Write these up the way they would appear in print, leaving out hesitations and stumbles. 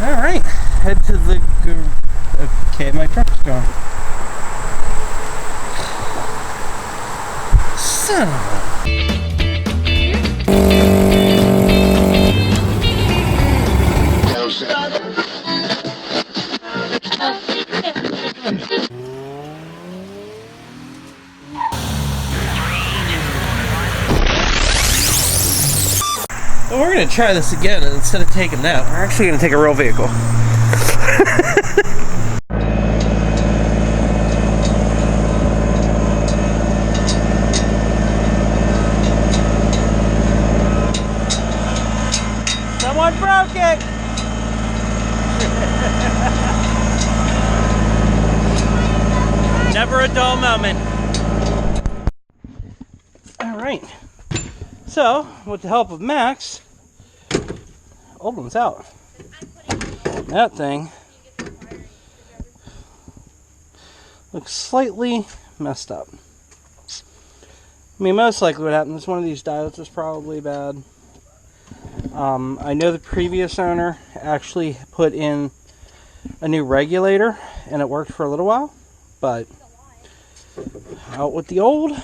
Alright, head to the... Okay, my truck's gone. Son of a... Well, we're going to try this again, and instead of taking that, we're actually going to take a real vehicle. Someone broke it! Never a dull moment. Alright. So, with the help of Max, old one's out. That thing looks slightly messed up. I mean, most likely what happened is one of these diodes was probably bad. I know the previous owner actually put in a new regulator and it worked for a little while, but out with the old.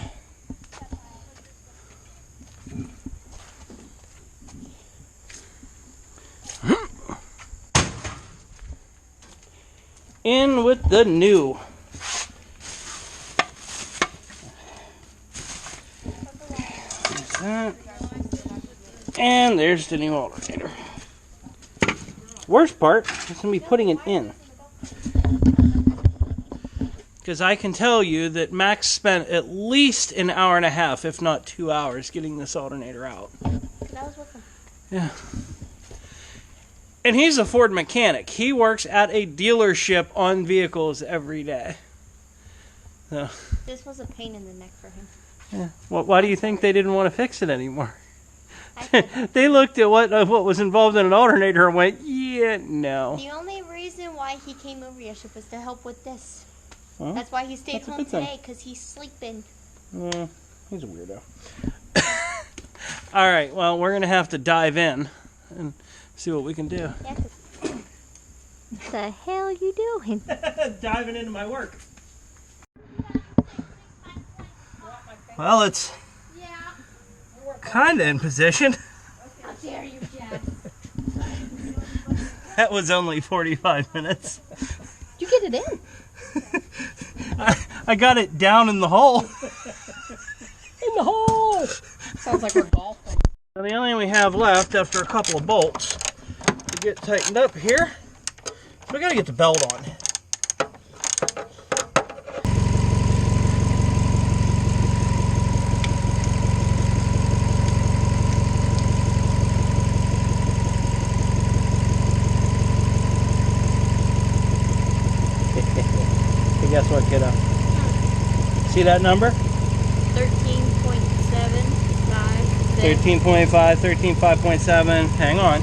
In with the new. There's that. And there's the new alternator. Worst part is going to be putting it in. Because I can tell you that Max spent at least an hour and a half, if not 2 hours, getting this alternator out. That was with him. Yeah. And he's a Ford mechanic. He works at a dealership on vehicles every day. So, this was a pain in the neck for him. Yeah. Well, why do you think they didn't want to fix it anymore? They looked at what was involved in an alternator and went, yeah, no. The only reason why he came over yesterday was to help with this. Well, that's why he stayed home today, because he's sleeping. Yeah, he's a weirdo. All right, well, we're going to have to dive in and see what we can do. Yeah, what the hell are you doing? Diving into my work. Well, it's kind of in position. How dare you, Jeff? That was only 45 minutes. You get it in. I got it down in the hole. In the hole! Sounds like we're golfing. So the only thing we have left after a couple of bolts to get tightened up here, we got to get the belt on. Guess what, kiddo? See that number? 13.75. 13.5, 13.5.7. Hang on.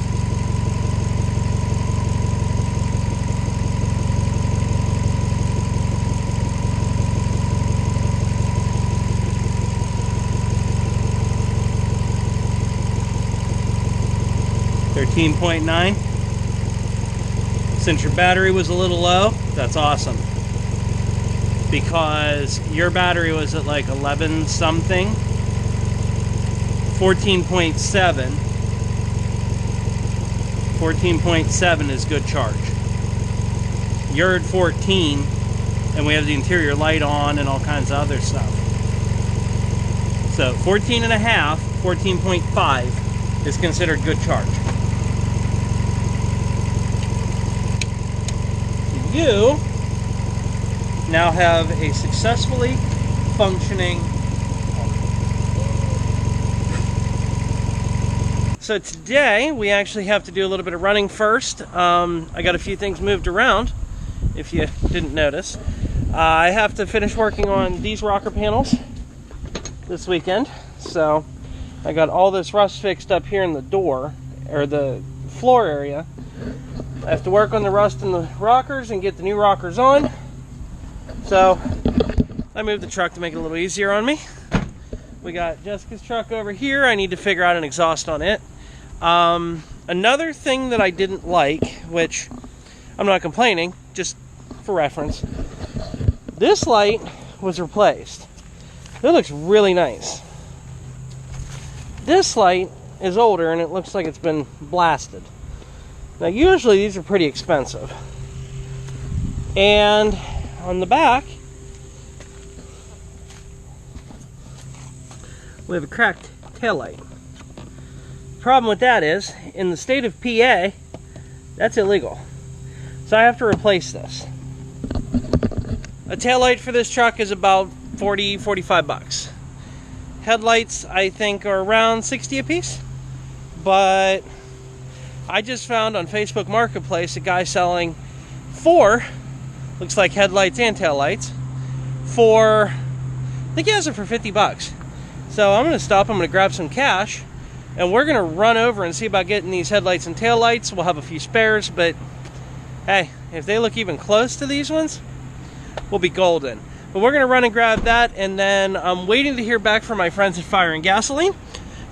$13.9. Since your battery was a little low, that's awesome. Because your battery was at like 11 something. 14.7. 14.7 is good charge. You're at 14 and we have the interior light on and all kinds of other stuff. So 14 and a half, 14.5 is considered good charge. You now have a successfully functioning. So today we actually have to do a little bit of running first. I got a few things moved around, if you didn't notice. I have to finish working on these rocker panels this weekend. So I got all this rust fixed up here in the door, or the floor area. I have to work on the rust in the rockers and get the new rockers on. So I moved the truck to make it a little easier on me. We got Jessica's truck over here. I need to figure out an exhaust on it. Another thing that I didn't like which I'm not complaining, just for reference. This light was replaced. It looks really nice. This light is older and it looks like it's been blasted. Now usually these are pretty expensive. And on the back, we have a cracked taillight. Problem with that is, in the state of PA, that's illegal. So I have to replace this. A taillight for this truck is about 40, 45 bucks. Headlights, I think, are around 60 a piece. But I just found on Facebook Marketplace a guy selling 4, looks like headlights and taillights, for, I think he has it for 50 bucks. So I'm going to stop, I'm going to grab some cash, and we're going to run over and see about getting these headlights and taillights. We'll have a few spares, but hey, if they look even close to these ones, we'll be golden. But we're going to run and grab that, and then I'm waiting to hear back from my friends at Fire and Gasoline,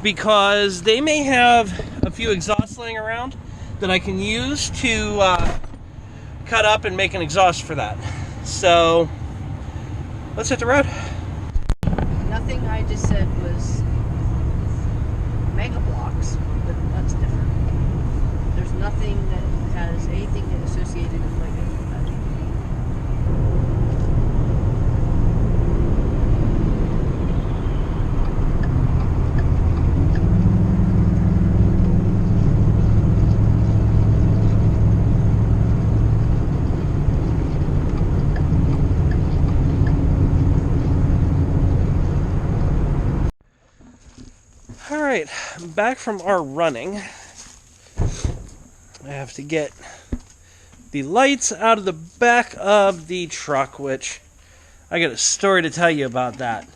because they may have a few exhausts laying around that I can use to cut up and make an exhaust for that. So let's hit the road. Nothing I just said was mega blocks, but that's different. There's nothing that has anything associated with Lego. Alright, back from our running. I have to get the lights out of the back of the truck, which I got a story to tell you about that.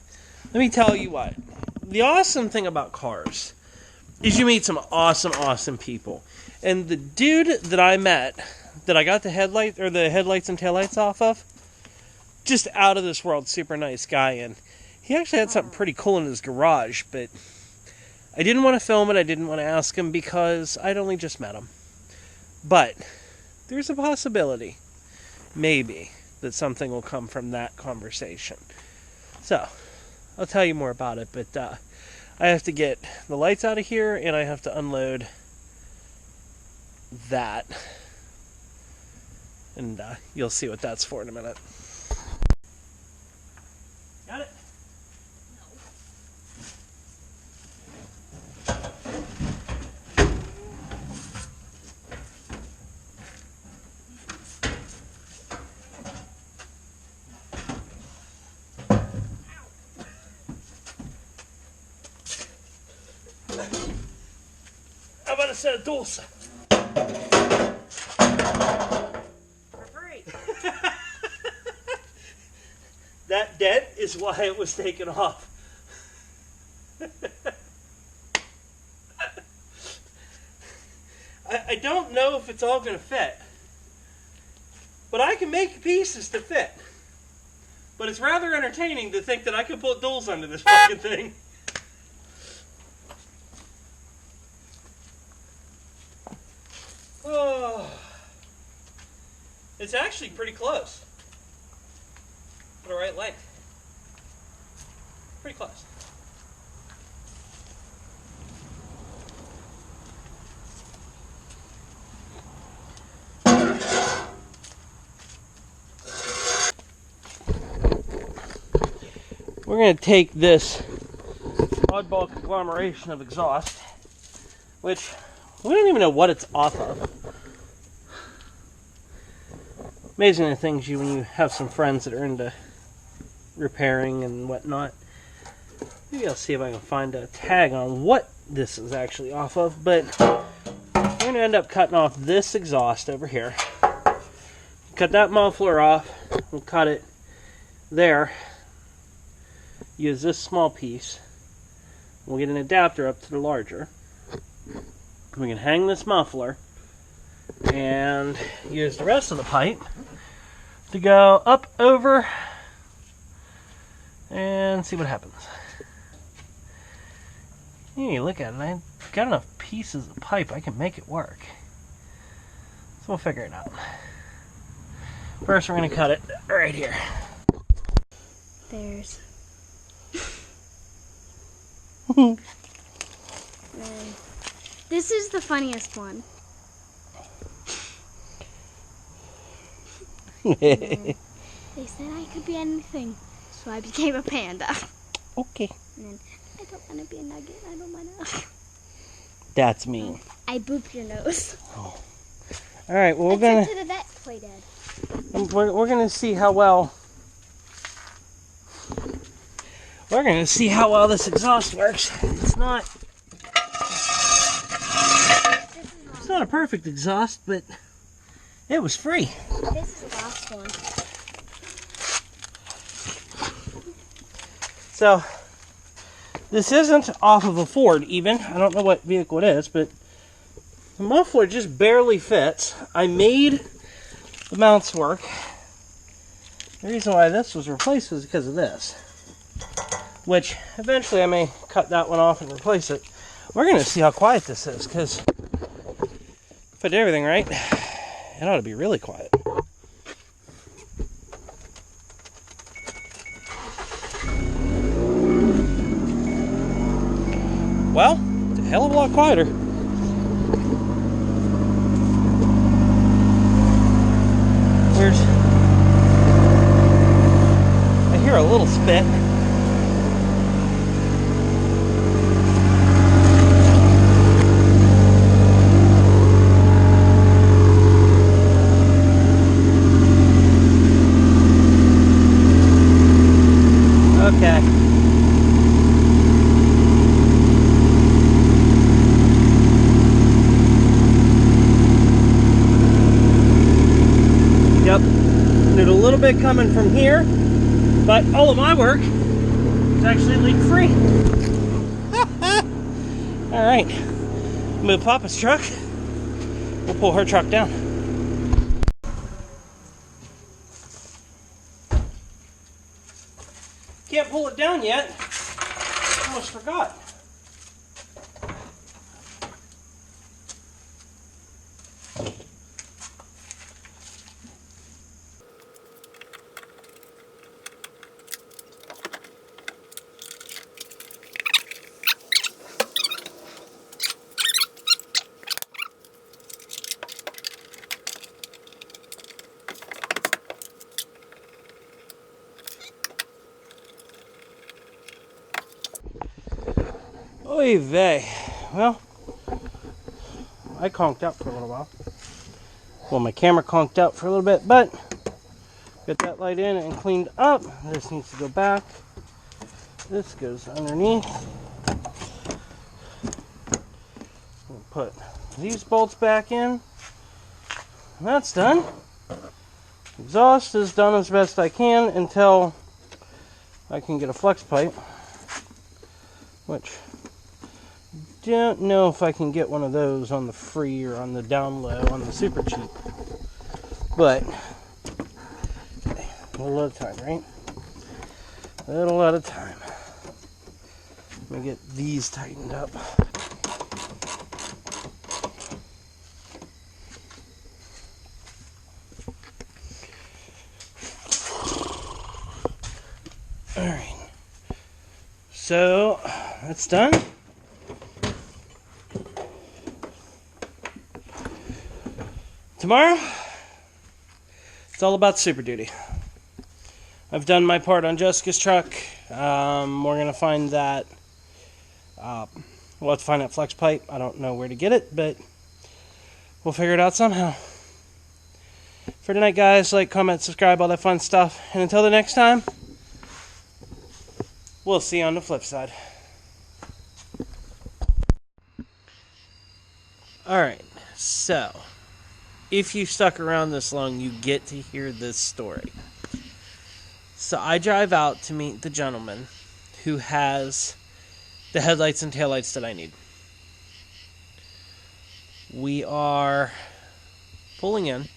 Let me tell you what. The awesome thing about cars is you meet some awesome people. And the dude that I met, that I got the headlights and taillights off of, just out of this world, super nice guy. And he actually had something pretty cool in his garage, but I didn't want to film it, I didn't want to ask him because I'd only just met him. But there's a possibility, maybe, that something will come from that conversation. So, I'll tell you more about it, but I have to get the lights out of here, and I have to unload that. And you'll see what that's for in a minute. Got it? How about a set of tools? For free. That dent is why it was taken off. I don't know if it's all going to fit. But I can make pieces to fit. But it's rather entertaining to think that I could put duals under this fucking thing. Oh, it's actually pretty close for the right length. Pretty close. We're going to take this oddball conglomeration of exhaust, which we don't even know what it's off of. Amazing the things when you have some friends that are into repairing and whatnot. Maybe I'll see if I can find a tag on what this is actually off of, but we're going to end up cutting off this exhaust over here. Cut that muffler off. We'll cut it there. Use this small piece. We'll get an adapter up to the larger. We can hang this muffler and use the rest of the pipe to go up over and see what happens. Hey, look at it. I've got enough pieces of pipe. I can make it work. we'll figure it out. First, we're going to cut it right here. There's. This is the funniest one. They said I could be anything, so I became a panda. Okay. And then, I don't want to be a nugget. I don't want to. That's mean. I booped your nose. Oh. All right. Well, I took to the vet play dead. We're gonna see how well. We're gonna see how well this exhaust works. It's not a perfect exhaust, but it was free. This is the last one. So this isn't off of a Ford even. I don't know what vehicle it is, but the muffler just barely fits. I made the mounts work. The reason why this was replaced was because of this, which eventually I may cut that one off and replace it. We're going to see how quiet this is, because if I did everything right, it ought to be really quiet. Well, it's a hell of a lot quieter. I hear a little spit. Okay. Yep. There's a little bit coming from here, but all of my work is actually leak free. All right. Move Papa's truck. We'll pull her truck down. Can't pull it down yet. Almost forgot. Oy vey. Well, I conked out for a little while. Well, my camera conked out for a little bit, but got that light in and cleaned up. This needs to go back. This goes underneath. We'll put these bolts back in. And that's done. Exhaust is done as best I can until I can get a flex pipe, which don't know if I can get one of those on the free or on the down low on the super cheap, but a little at a time, right? A little at a time. Let me get these tightened up. All right, so that's done. Tomorrow, it's all about Super Duty. I've done my part on Jessica's truck. We're going to find that, we'll have to find that flex pipe. I don't know where to get it, but we'll figure it out somehow. For tonight, guys, like, comment, subscribe, all that fun stuff. And until the next time, we'll see you on the flip side. Alright, so if you stuck around this long, you get to hear this story. So I drive out to meet the gentleman who has the headlights and taillights that I need. We are pulling in,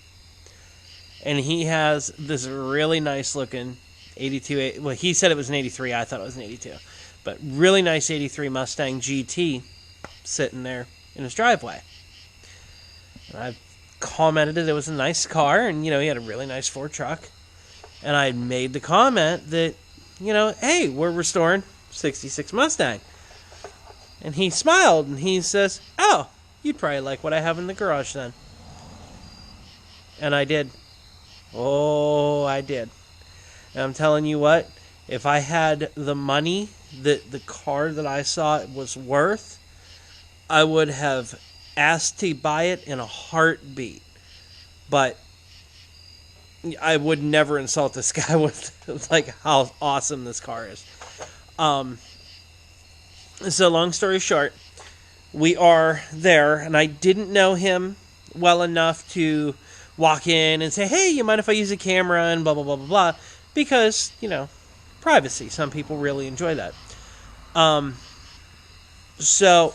and he has this really nice looking 82, well, he said it was an 83, I thought it was an 82, but really nice 83 Mustang GT sitting there in his driveway. And I've commented that it was a nice car, and, he had a really nice Ford truck. And I made the comment that, hey, we're restoring 66 Mustang. And he smiled, and he says, oh, you'd probably like what I have in the garage then. And I did. Oh, I did. And I'm telling you what, if I had the money that the car that I saw it was worth, I would have asked to buy it in a heartbeat. But I would never insult this guy with like how awesome this car is. So long story short, we are there, and I didn't know him well enough to walk in and say, hey, you mind if I use a camera and blah, blah, blah, blah, blah, because, privacy. Some people really enjoy that. So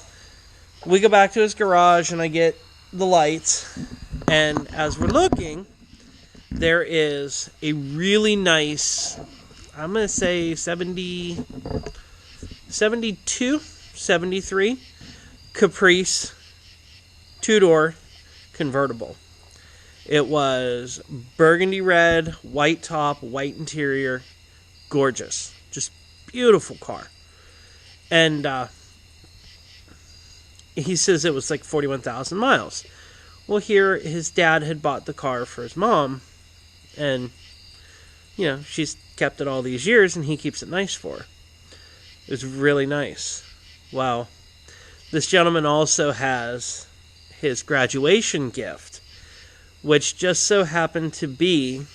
we go back to his garage, and I get the lights, and as we're looking, there is a really nice, I'm going to say 72, 73 Caprice 2-door convertible. It was burgundy red, white top, white interior, gorgeous, just beautiful car. And he says it was like 41,000 miles. Well, here his dad had bought the car for his mom, and she's kept it all these years, and he keeps it nice for her. It was really nice. Wow. This gentleman also has his graduation gift, which just so happened to be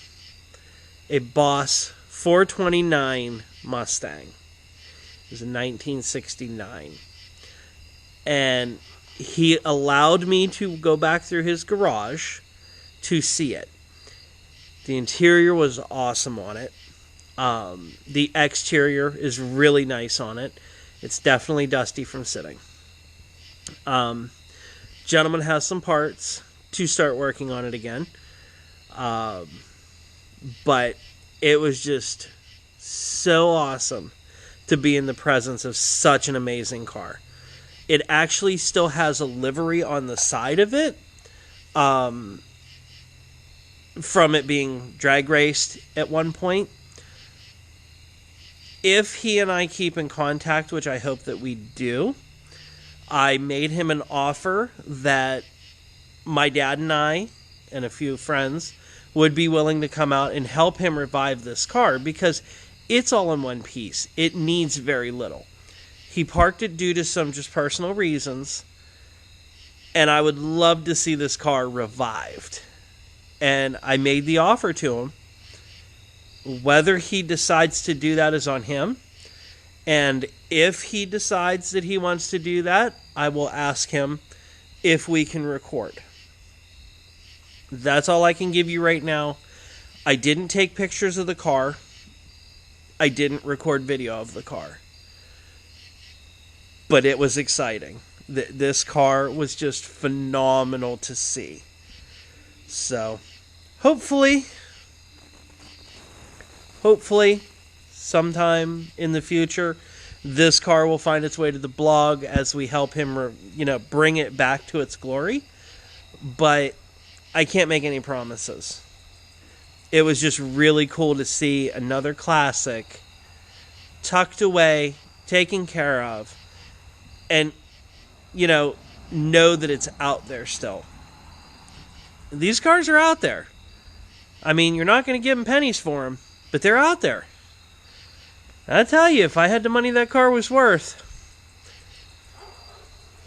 a Boss 429 Mustang. It was a 1969. And he allowed me to go back through his garage to see it. The interior was awesome on it. The exterior is really nice on it. It's definitely dusty from sitting. Gentleman has some parts to start working on it again. But it was just so awesome to be in the presence of such an amazing car. It actually still has a livery on the side of it, from it being drag raced at one point. If he and I keep in contact, which I hope that we do, I made him an offer that my dad and I and a few friends would be willing to come out and help him revive this car, because it's all in one piece. It needs very little. He parked it due to some just personal reasons, and I would love to see this car revived. And I made the offer to him. Whether he decides to do that is on him. And if he decides that he wants to do that, I will ask him if we can record. That's all I can give you right now. I didn't take pictures of the car. I didn't record video of the car. But it was exciting. This car was just phenomenal to see. So, hopefully, sometime in the future, this car will find its way to the blog as we help him, bring it back to its glory. But I can't make any promises. It was just really cool to see another classic tucked away, taken care of, and, know that it's out there still. These cars are out there. I mean, you're not going to give them pennies for them, but they're out there. I tell you, if I had the money that car was worth,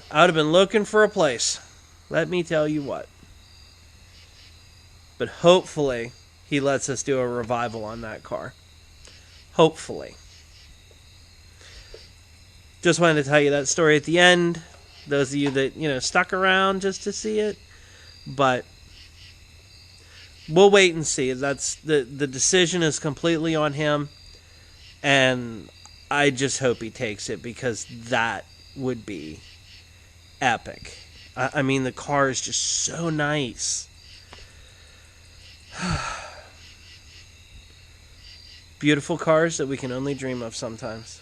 I would have been looking for a place. Let me tell you what. But hopefully, he lets us do a revival on that car. Hopefully. Just wanted to tell you that story at the end. Those of you that, stuck around just to see it. But we'll wait and see. That's the decision is completely on him. And I just hope he takes it, because that would be epic. I mean, the car is just so nice. Beautiful cars that we can only dream of sometimes.